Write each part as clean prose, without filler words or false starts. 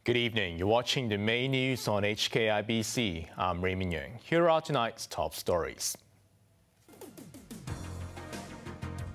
Good evening. You're watching the main news on HKIBC. I'm Raymond Yeung. Here are tonight's top stories.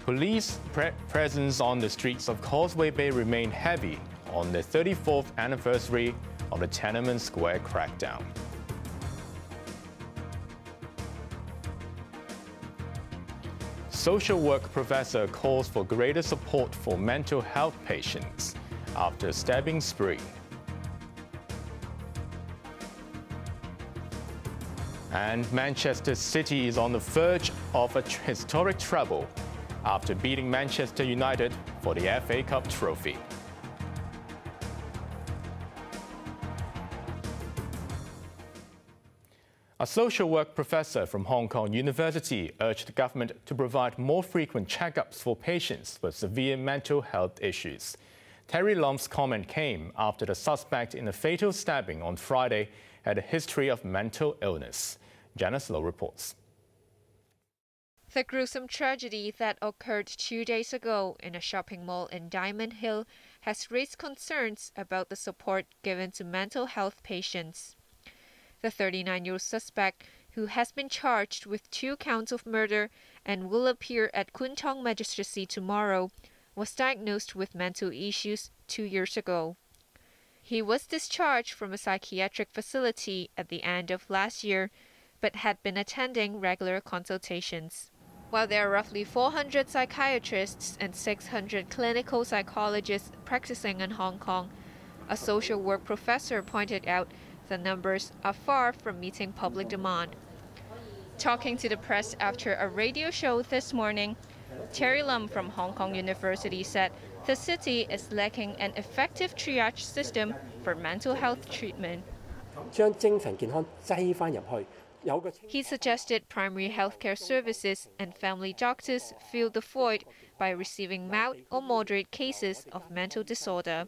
Police presence on the streets of Causeway Bay remained heavy on the 34th anniversary of the Tiananmen Square crackdown. Social work professor calls for greater support for mental health patients after stabbing spree. And Manchester City is on the verge of a historic treble after beating Manchester United for the FA Cup trophy. A social work professor from Hong Kong University urged the government to provide more frequent checkups for patients with severe mental health issues. Terry Lum's comment came after the suspect in the fatal stabbing on Friday had a history of mental illness. Janice Low reports. The gruesome tragedy that occurred 2 days ago in a shopping mall in Diamond Hill has raised concerns about the support given to mental health patients. The 39-year-old suspect, who has been charged with 2 counts of murder and will appear at Kwun Tong Magistracy tomorrow, was diagnosed with mental issues 2 years ago. He was discharged from a psychiatric facility at the end of last year, but had been attending regular consultations. While there are roughly 400 psychiatrists and 600 clinical psychologists practicing in Hong Kong, a social work professor pointed out the numbers are far from meeting public demand. Talking to the press after a radio show this morning, Terry Lum from Hong Kong University said the city is lacking an effective triage system for mental health treatment. He suggested primary healthcare services and family doctors fill the void by receiving mild or moderate cases of mental disorder.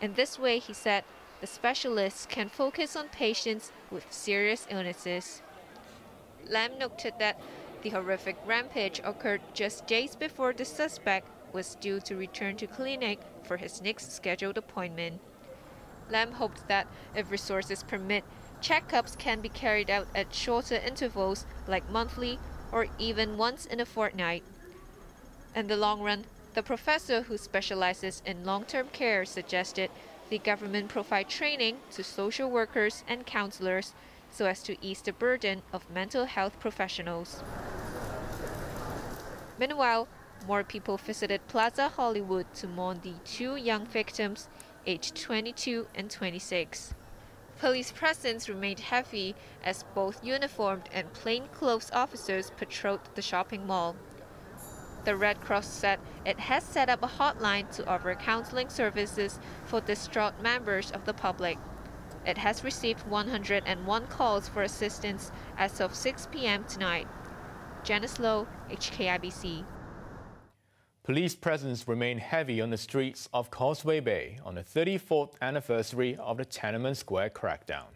In this way, he said, the specialists can focus on patients with serious illnesses. Lam noted that the horrific rampage occurred just days before the suspect was due to return to clinic for his next scheduled appointment. Lam hoped that if resources permit, checkups can be carried out at shorter intervals like monthly or even once in a fortnight. In the long run, the professor who specializes in long-term care suggested the government provide training to social workers and counselors so as to ease the burden of mental health professionals. Meanwhile, more people visited Plaza Hollywood to mourn the 2 young victims, aged 22 and 26. Police presence remained heavy as both uniformed and plainclothes officers patrolled the shopping mall. The Red Cross said it has set up a hotline to offer counseling services for distraught members of the public. It has received 101 calls for assistance as of 6 p.m. tonight. Janice Low, HKIBC. Police presence remained heavy on the streets of Causeway Bay on the 34th anniversary of the Tiananmen Square crackdown.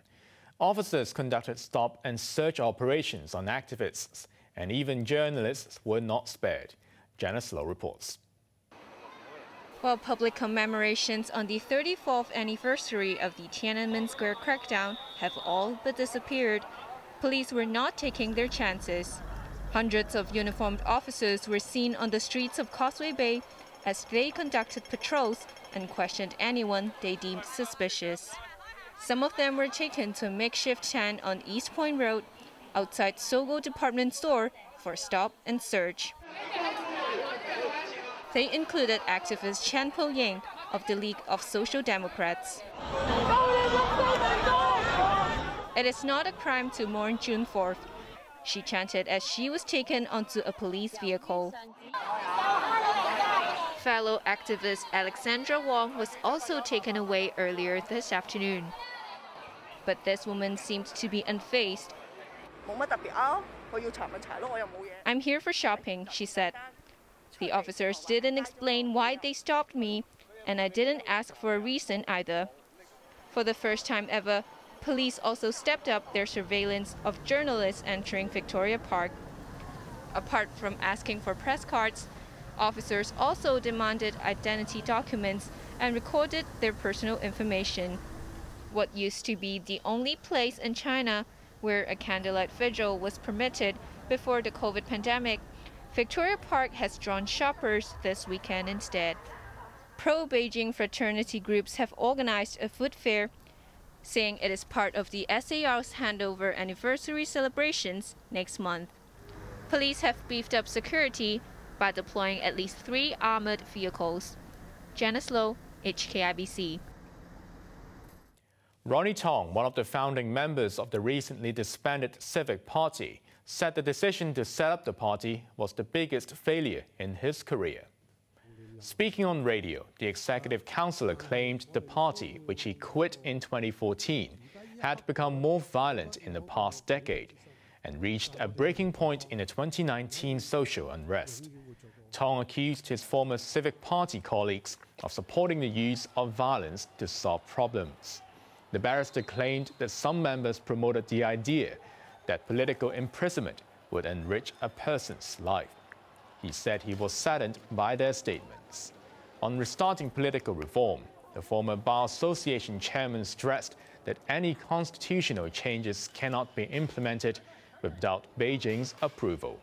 Officers conducted stop and search operations on activists, and even journalists were not spared. Janice Low reports. While public commemorations on the 34th anniversary of the Tiananmen Square crackdown have all but disappeared, police were not taking their chances. Hundreds of uniformed officers were seen on the streets of Causeway Bay as they conducted patrols and questioned anyone they deemed suspicious. Some of them were taken to a makeshift tent on East Point Road outside Sogo department store for stop and search. They included activist Chan Po-ying of the League of Social Democrats. It is not a crime to mourn June 4th, she chanted as she was taken onto a police vehicle. Fellow activist Alexandra Wong was also taken away earlier this afternoon. But this woman seemed to be unfazed. I'm here for shopping, she said. The officers didn't explain why they stopped me, and I didn't ask for a reason either. For the first time ever, police also stepped up their surveillance of journalists entering Victoria Park. Apart from asking for press cards, officers also demanded identity documents and recorded their personal information. What used to be the only place in China where a candlelight vigil was permitted before the COVID pandemic, Victoria Park has drawn shoppers this weekend instead. Pro-Beijing fraternity groups have organized a food fair, saying it is part of the SAR's handover anniversary celebrations next month. Police have beefed up security by deploying at least 3 armored vehicles. Janice Low, HKIBC. Ronnie Tong, one of the founding members of the recently disbanded Civic Party, said the decision to set up the party was the biggest failure in his career. Speaking on radio, the executive councillor claimed the party, which he quit in 2014, had become more violent in the past decade and reached a breaking point in the 2019 social unrest. Tong accused his former Civic Party colleagues of supporting the use of violence to solve problems. The barrister claimed that some members promoted the idea that political imprisonment would enrich a person's life. He said he was saddened by their statements. On restarting political reform, the former Bar Association chairman stressed that any constitutional changes cannot be implemented without Beijing's approval.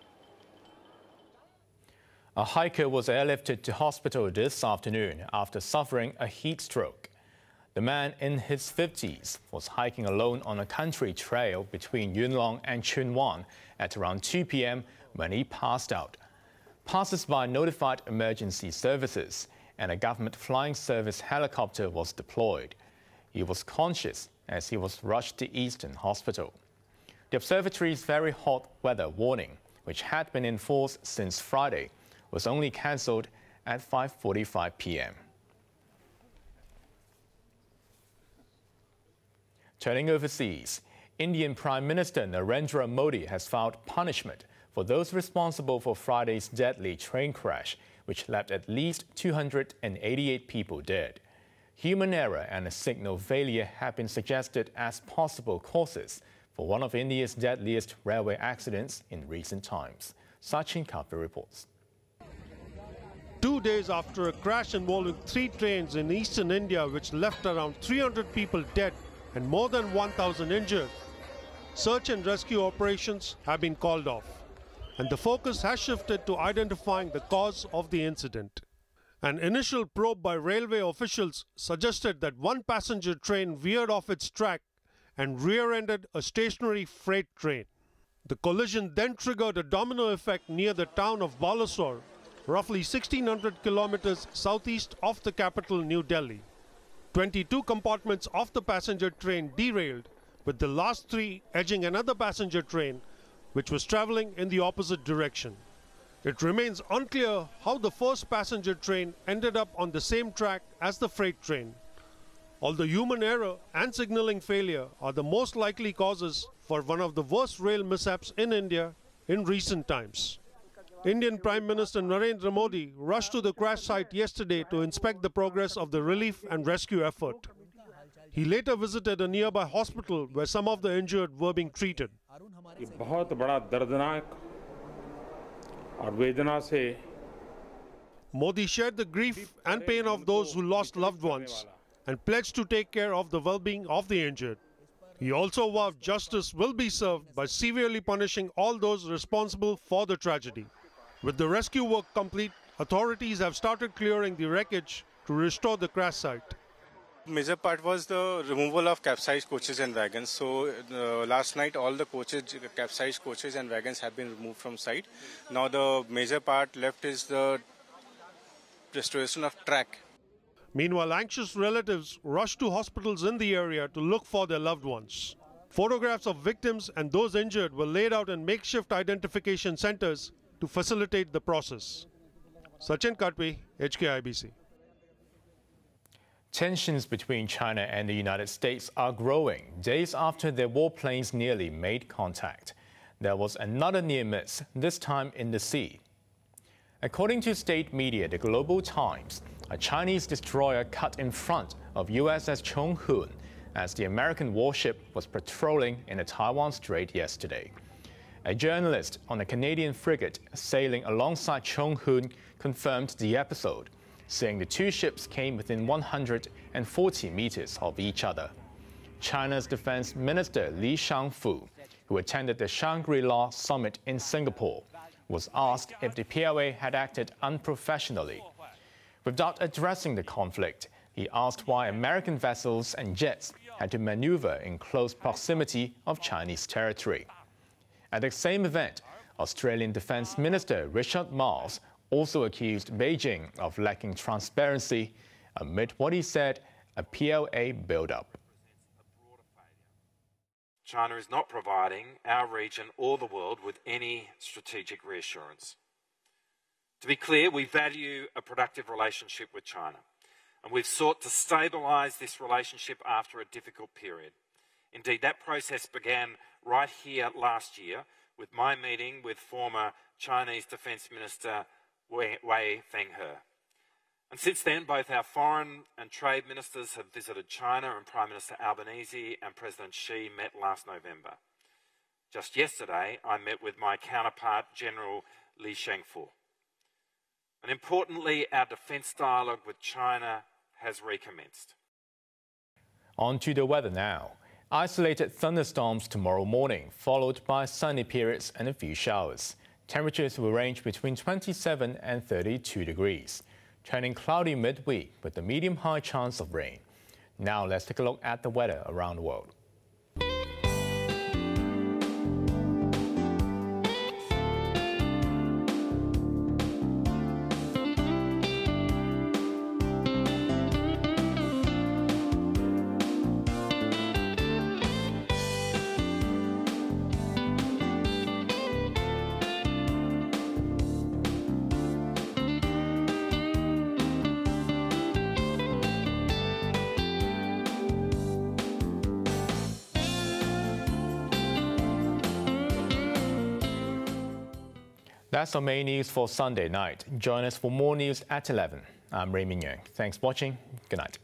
A hiker was airlifted to hospital this afternoon after suffering a heat stroke. The man in his 50s was hiking alone on a country trail between Yunlong and Chunwan at around 2 p.m. when he passed out. Passers-by notified emergency services, and a government flying service helicopter was deployed. He was conscious as he was rushed to Eastern Hospital. The observatory's very hot weather warning, which had been in force since Friday, was only cancelled at 5:45 p.m. Turning overseas, Indian Prime Minister Narendra Modi has vowed punishment for those responsible for Friday's deadly train crash, which left at least 288 people dead. Human error and a signal failure have been suggested as possible causes for one of India's deadliest railway accidents in recent times. Sachin Kavi reports. 2 days after a crash involving 3 trains in eastern India, which left around 300 people dead and more than 1,000 injured, search and rescue operations have been called off, and the focus has shifted to identifying the cause of the incident. An initial probe by railway officials suggested that one passenger train veered off its track and rear-ended a stationary freight train. The collision then triggered a domino effect near the town of Balasore, roughly 1,600 kilometers southeast of the capital, New Delhi. 22 compartments of the passenger train derailed, with the last 3 edging another passenger train, which was traveling in the opposite direction. It remains unclear how the first passenger train ended up on the same track as the freight train, although human error and signaling failure are the most likely causes for one of the worst rail mishaps in India in recent times. Indian Prime Minister Narendra Modi rushed to the crash site yesterday to inspect the progress of the relief and rescue effort. He later visited a nearby hospital where some of the injured were being treated. Modi shared the grief and pain of those who lost loved ones and pledged to take care of the well-being of the injured. He also vowed justice will be served by severely punishing all those responsible for the tragedy. With the rescue work complete, authorities have started clearing the wreckage to restore the crash site. Major part was the removal of capsized coaches and wagons. So last night all the capsized coaches and wagons have been removed from site. Now the major part left is the restoration of track. Meanwhile, anxious relatives rushed to hospitals in the area to look for their loved ones. Photographs of victims and those injured were laid out in makeshift identification centers to facilitate the process. Sachin Katwi, HKIBC. Tensions between China and the United States are growing days after their warplanes nearly made contact. There was another near miss, this time in the sea. According to state media, the Global Times, a Chinese destroyer cut in front of USS Chonghoon as the American warship was patrolling in the Taiwan Strait yesterday. A journalist on a Canadian frigate sailing alongside Chonghoon confirmed the episode. saying the two ships came within 140 meters of each other. China's Defense Minister Li Shangfu, who attended the Shangri-La summit in Singapore, was asked if the PLA had acted unprofessionally. Without addressing the conflict, he asked why American vessels and jets had to maneuver in close proximity of Chinese territory. At the same event, Australian Defence Minister Richard Marles also accused Beijing of lacking transparency amid what he said a PLA build-up. China is not providing our region or the world with any strategic reassurance. To be clear, we value a productive relationship with China, and we've sought to stabilise this relationship after a difficult period. Indeed, that process began right here last year with my meeting with former Chinese Defence Minister Wei Fenghe. And since then, both our foreign and trade ministers have visited China, and Prime Minister Albanese and President Xi met last November. Just yesterday, I met with my counterpart, General Li Shangfu. And importantly, our defence dialogue with China has recommenced. On to the weather now. Isolated thunderstorms tomorrow morning, followed by sunny periods and a few showers. Temperatures will range between 27 and 32 degrees. Turning cloudy midweek with a medium-high chance of rain. Now let's take a look at the weather around the world. That's our main news for Sunday night. Join us for more news at 11. I'm Raymond Yeung. Thanks for watching. Good night.